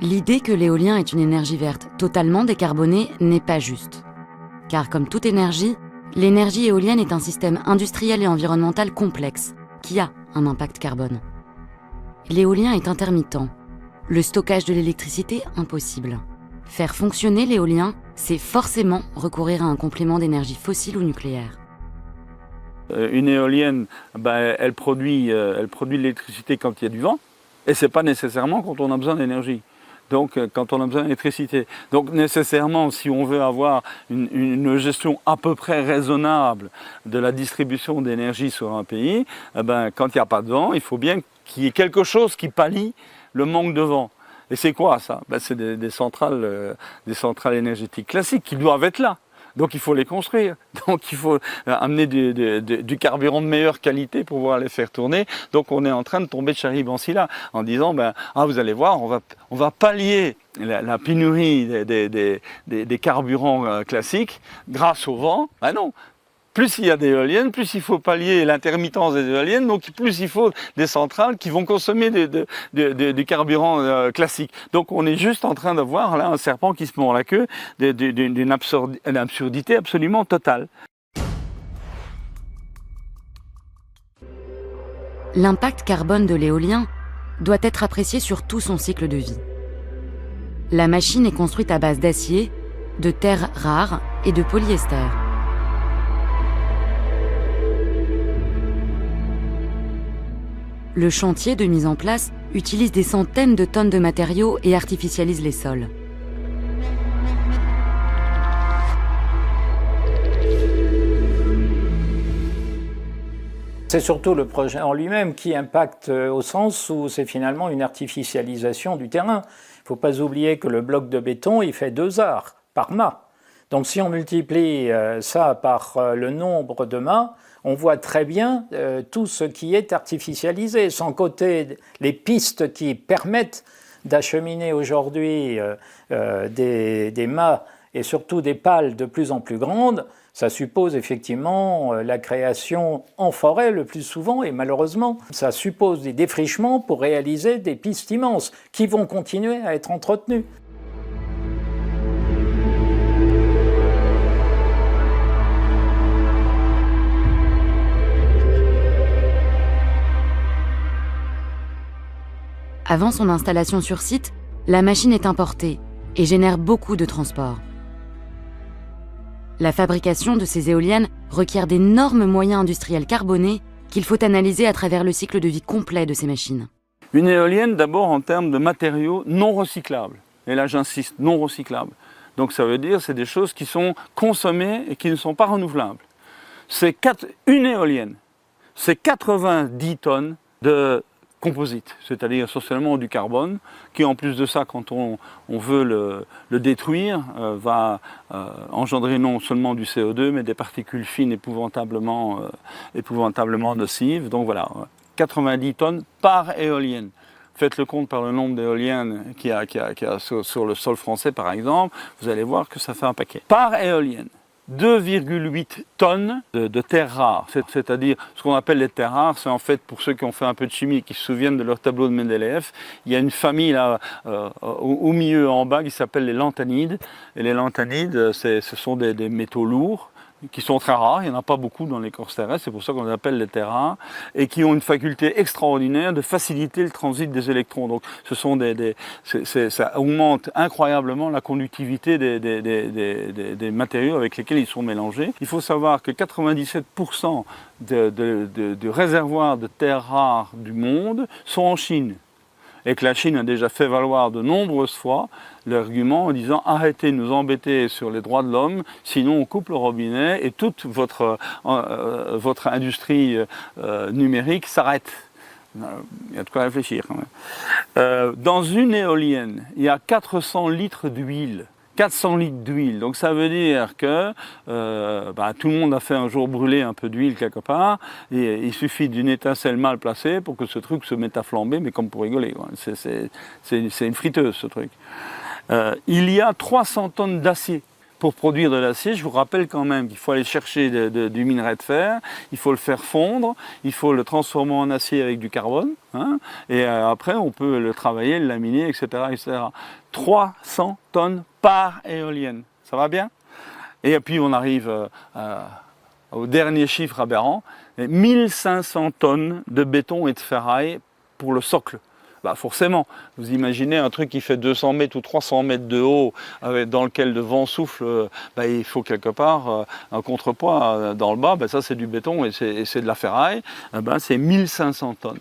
L'idée que l'éolien est une énergie verte totalement décarbonée n'est pas juste. Car comme toute énergie, l'énergie éolienne est un système industriel et environnemental complexe qui a un impact carbone. L'éolien est intermittent. Le stockage de l'électricité, impossible. Faire fonctionner l'éolien, c'est forcément recourir à un complément d'énergie fossile ou nucléaire. Une éolienne, elle produit de l'électricité quand il y a du vent, et ce n'est pas nécessairement quand on a besoin d'énergie. Donc, quand on a besoin d'électricité. Donc, nécessairement, si on veut avoir une gestion à peu près raisonnable de la distribution d'énergie sur un pays, quand il n'y a pas de vent, il faut bien qu'il y ait quelque chose qui pallie le manque de vent. Et c'est quoi ça? C'est des centrales énergétiques classiques qui doivent être là. Donc il faut les construire, donc il faut amener du carburant de meilleure qualité pour pouvoir les faire tourner. Donc on est en train de tomber de Charybde en Scylla en disant vous allez voir, on va pallier la pénurie des carburants classiques grâce au vent. Non. Plus il y a d'éoliennes, plus il faut pallier l'intermittence des éoliennes, donc plus il faut des centrales qui vont consommer du carburant classique. Donc on est juste en train de voir là un serpent qui se mord la queue d'une absurdité absolument totale. L'impact carbone de l'éolien doit être apprécié sur tout son cycle de vie. La machine est construite à base d'acier, de terres rares et de polyester. Le chantier de mise en place utilise des centaines de tonnes de matériaux et artificialise les sols. C'est surtout le projet en lui-même qui impacte au sens où c'est finalement une artificialisation du terrain. Il ne faut pas oublier que le bloc de béton, il fait 2 arts par mât. Donc si on multiplie ça par le nombre de mâts, on voit très bien tout ce qui est artificialisé, sans compter les pistes qui permettent d'acheminer aujourd'hui des mâts et surtout des pales de plus en plus grandes. Ça suppose effectivement la création en forêt le plus souvent, et malheureusement, ça suppose des défrichements pour réaliser des pistes immenses qui vont continuer à être entretenues. Avant son installation sur site, la machine est importée et génère beaucoup de transport. La fabrication de ces éoliennes requiert d'énormes moyens industriels carbonés qu'il faut analyser à travers le cycle de vie complet de ces machines. Une éolienne, d'abord en termes de matériaux non recyclables. Et là, j'insiste, non recyclables. Donc ça veut dire que c'est des choses qui sont consommées et qui ne sont pas renouvelables. Une éolienne, c'est 90 tonnes de composite, c'est-à-dire essentiellement du carbone, qui en plus de ça, quand on veut le détruire, va engendrer non seulement du CO2, mais des particules fines épouvantablement nocives. Donc voilà, 90 tonnes par éolienne. Faites le compte par le nombre d'éoliennes qu'il y a sur le sol français, par exemple, vous allez voir que ça fait un paquet. Par éolienne. 2,8 tonnes de terres rares, c'est-à-dire ce qu'on appelle les terres rares, c'est en fait, pour ceux qui ont fait un peu de chimie et qui se souviennent de leur tableau de Mendeleïev, il y a une famille là au milieu en bas qui s'appelle les lanthanides, et les lanthanides ce sont des métaux lourds qui sont très rares, il n'y en a pas beaucoup dans l'écorce terrestre, c'est pour ça qu'on les appelle les terres rares, et qui ont une faculté extraordinaire de faciliter le transit des électrons. Donc ça augmente incroyablement la conductivité des matériaux avec lesquels ils sont mélangés. Il faut savoir que 97% de réservoirs de terres rares du monde sont en Chine. Et que la Chine a déjà fait valoir de nombreuses fois l'argument en disant « arrêtez de nous embêter sur les droits de l'homme, sinon on coupe le robinet et toute votre industrie numérique s'arrête ». Il y a de quoi réfléchir quand même. Dans une éolienne, il y a 400 litres d'huile. 400 litres d'huile, donc ça veut dire que tout le monde a fait un jour brûler un peu d'huile quelque part, et il suffit d'une étincelle mal placée pour que ce truc se mette à flamber, mais comme pour rigoler, c'est une friteuse ce truc. Il y a 300 tonnes d'acier pour produire de l'acier, je vous rappelle quand même qu'il faut aller chercher du minerai de fer, il faut le faire fondre, il faut le transformer en acier avec du carbone, hein, et après on peut le travailler, le laminer, etc., etc. 300 tonnes par éolienne, ça va bien? Et puis on arrive au dernier chiffre aberrant, 1500 tonnes de béton et de ferraille pour le socle. Bah forcément, vous imaginez un truc qui fait 200 mètres ou 300 mètres de haut, dans lequel le vent souffle, bah, il faut quelque part un contrepoids dans le bas, bah, ça c'est du béton et c'est de la ferraille, bah, c'est 1500 tonnes.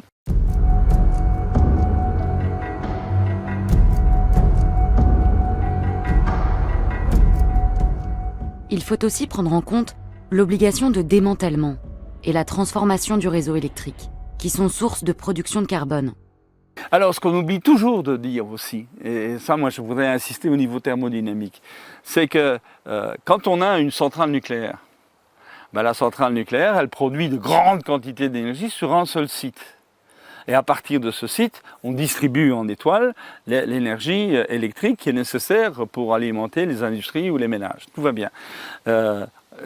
Il faut aussi prendre en compte l'obligation de démantèlement et la transformation du réseau électrique, qui sont source de production de carbone. Alors, ce qu'on oublie toujours de dire aussi, et ça, moi, je voudrais insister au niveau thermodynamique, c'est que quand on a une centrale nucléaire, ben, la centrale nucléaire, elle produit de grandes quantités d'énergie sur un seul site. Et à partir de ce site, on distribue en étoile l'énergie électrique qui est nécessaire pour alimenter les industries ou les ménages. Tout va bien.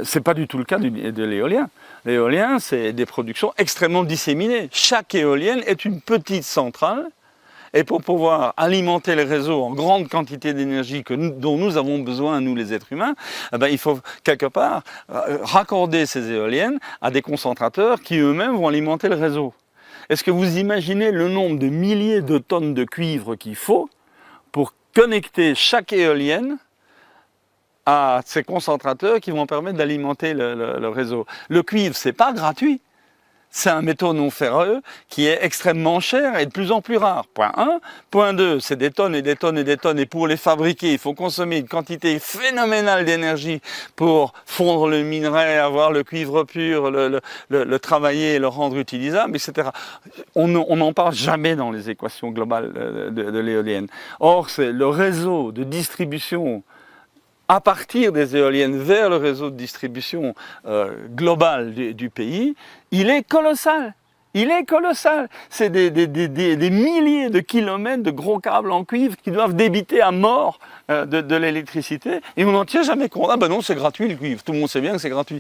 C'est pas du tout le cas de l'éolien. L'éolien, c'est des productions extrêmement disséminées. Chaque éolienne est une petite centrale. Et pour pouvoir alimenter les réseaux en grande quantité d'énergie dont nous avons besoin, nous les êtres humains, eh ben, il faut quelque part raccorder ces éoliennes à des concentrateurs qui eux-mêmes vont alimenter le réseau. Est-ce que vous imaginez le nombre de milliers de tonnes de cuivre qu'il faut pour connecter chaque éolienne à ces concentrateurs qui vont permettre d'alimenter le réseau? Le cuivre, c'est pas gratuit. C'est un métaux non ferreux qui est extrêmement cher et de plus en plus rare. Point 1. Point 2, c'est des tonnes et des tonnes et des tonnes. Et pour les fabriquer, il faut consommer une quantité phénoménale d'énergie pour fondre le minerai, avoir le cuivre pur, le travailler et le rendre utilisable, etc. On n'en parle jamais dans les équations globales de l'éolienne. Or, c'est le réseau de distribution à partir des éoliennes vers le réseau de distribution global du pays, il est colossal. Il est colossal. C'est des milliers de kilomètres de gros câbles en cuivre qui doivent débiter à mort de l'électricité et on n'en tient jamais compte. Ah ben non, c'est gratuit le cuivre. Tout le monde sait bien que c'est gratuit.